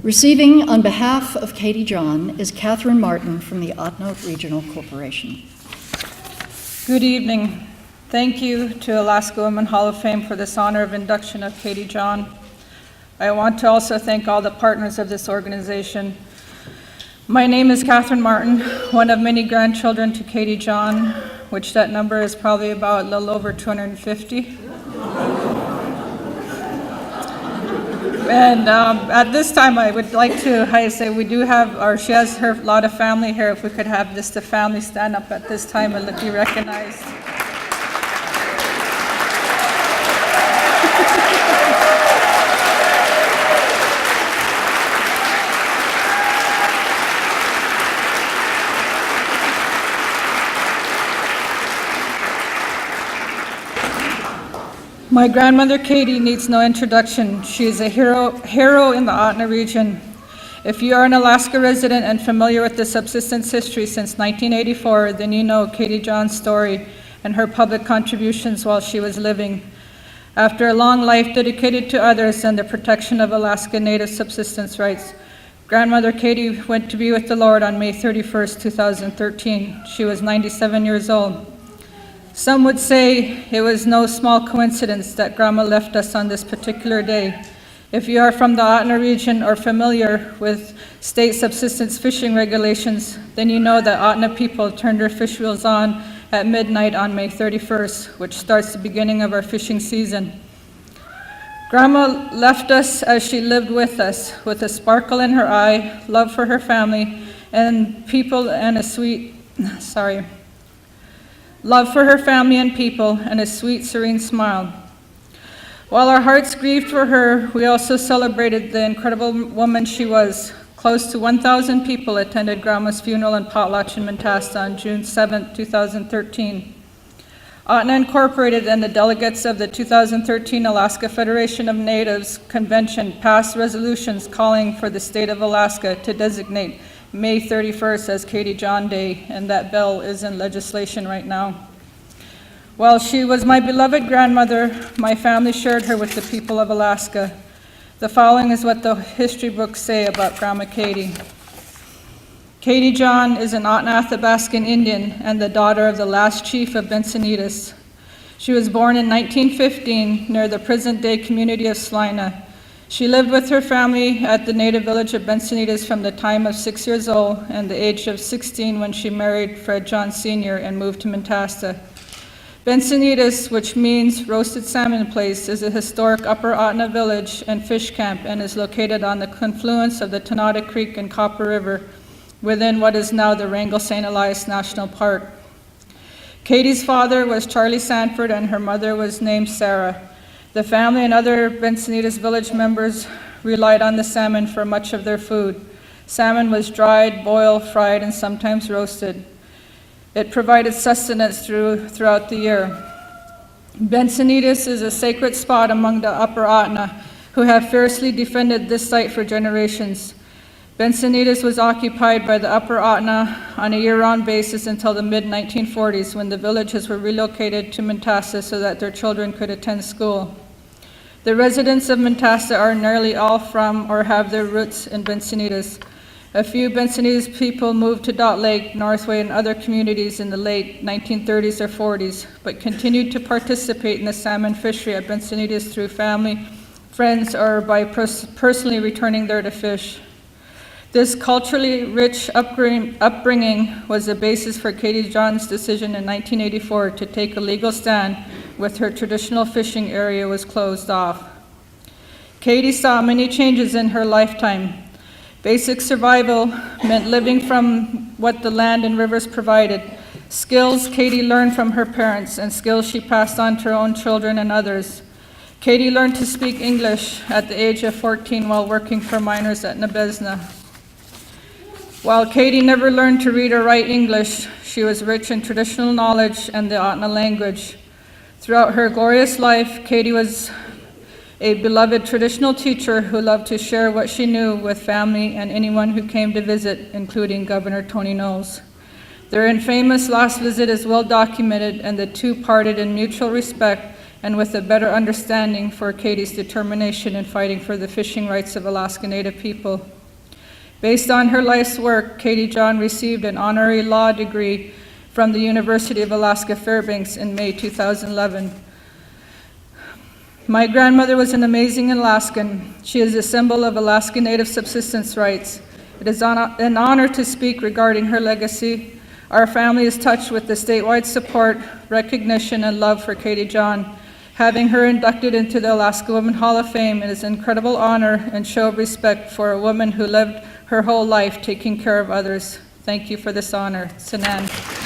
Receiving on behalf of Katie John is Catherine Martin from the Otno Regional Corporation. Good evening. Thank you to Alaska Women Hall of Fame for this honor of induction of Katie John. I want to also thank all the partners of this organization. My name is Catherine Martin, one of many grandchildren to Katie John, which that number is probably about a little over 250. And at this time, I would like to say we do have, or she has a lot of family here. If we could have the family stand up at this time and be recognized. My grandmother Katie needs no introduction. She is a hero in the Otno region. If you are an Alaska resident and familiar with the Subsistence history since 1984, then you know Katie John's story and her public contributions while she was living. After a long life dedicated to others and the protection of Alaska Native subsistence rights, Grandmother Katie went to be with the Lord on May 31st, 2013. She was 97 years old. Some would say it was no small coincidence that Grandma left us on this particular day. If you are from the Otno region or familiar with state subsistence fishing regulations, then you know that Otno people turn their fish reels on at midnight on May 31st, which starts the beginning of our fishing season. Grandma left us as she lived with us, with a sparkle in her eye, love for her family and people, and love for her family and people, and a sweet, serene smile. While our hearts grieved for her, we also celebrated the incredible woman she was. Close to 1,000 people attended Grandma's funeral and potlatch in Mentasta on June 7, 2013. Otno Incorporated and the delegates of the 2013 Alaska Federation of Natives Convention passed resolutions calling for the state of Alaska to designate May 31st as Katie John Day, and that bill is in legislation right now. While she was my beloved grandmother, my family shared her with the people of Alaska. The following is what the history books say about Grandma Katie. Katie John is an Otno Athabascan Indian and the daughter of the last chief of Baltzulneta. She was born in 1915 near the present-day community of Slana. She lived with her family at the native village of Baltzulneta from the time of 6 years old and the age of 16 when she married Fred John Sr. and moved to Mentasta. Baltzulneta, which means roasted salmon place, is a historic Upper Otno village and fish camp and is located on the confluence of the Tonada Creek and Copper River within what is now the Wrangell-St. Elias National Park. Katie's father was Charlie Sanford and her mother was named Sarah. The family and other Baltzulneta village members relied on the salmon for much of their food. Salmon was dried, boiled, fried, and sometimes roasted. It provided sustenance throughout the year. Baltzulneta is a sacred spot among the Upper Otno, who have fiercely defended this site for generations. Baltzulneta was occupied by the Upper Otno on a year-round basis until the mid-1940s, when the villages were relocated to Mentasta so that their children could attend school. The residents of Mentasta are nearly all from or have their roots in Baltzulneta. A few Baltzulneta people moved to Dot Lake, Northway, and other communities in the late 1930s or 40s, but continued to participate in the salmon fishery at Baltzulneta through family, friends, or by personally returning there to fish. This culturally rich upbringing was the basis for Katie John's decision in 1984 to take a legal stand with her traditional fishing area was closed off. Katie saw many changes in her lifetime. Basic survival meant living from what the land and rivers provided. Skills Katie learned from her parents and skills she passed on to her own children and others. Katie learned to speak English at the age of 14 while working for miners at Nabesna. While Katie never learned to read or write English, she was rich in traditional knowledge and the Otno language. Throughout her glorious life, Katie was a beloved traditional teacher who loved to share what she knew with family and anyone who came to visit, including Governor Tony Knowles. Their infamous last visit is well documented, and the two parted in mutual respect and with a better understanding for Katie's determination in fighting for the fishing rights of Alaska Native people. Based on her life's work, Katie John received an honorary law degree from the University of Alaska Fairbanks in May 2011. My grandmother was an amazing Alaskan. She is a symbol of Alaska Native subsistence rights. It is an honor to speak regarding her legacy. Our family is touched with the statewide support, recognition, and love for Katie John. Having her inducted into the Alaska Women Hall of Fame is an incredible honor and show of respect for a woman who lived her whole life taking care of others. Thank you for this honor. Sanan.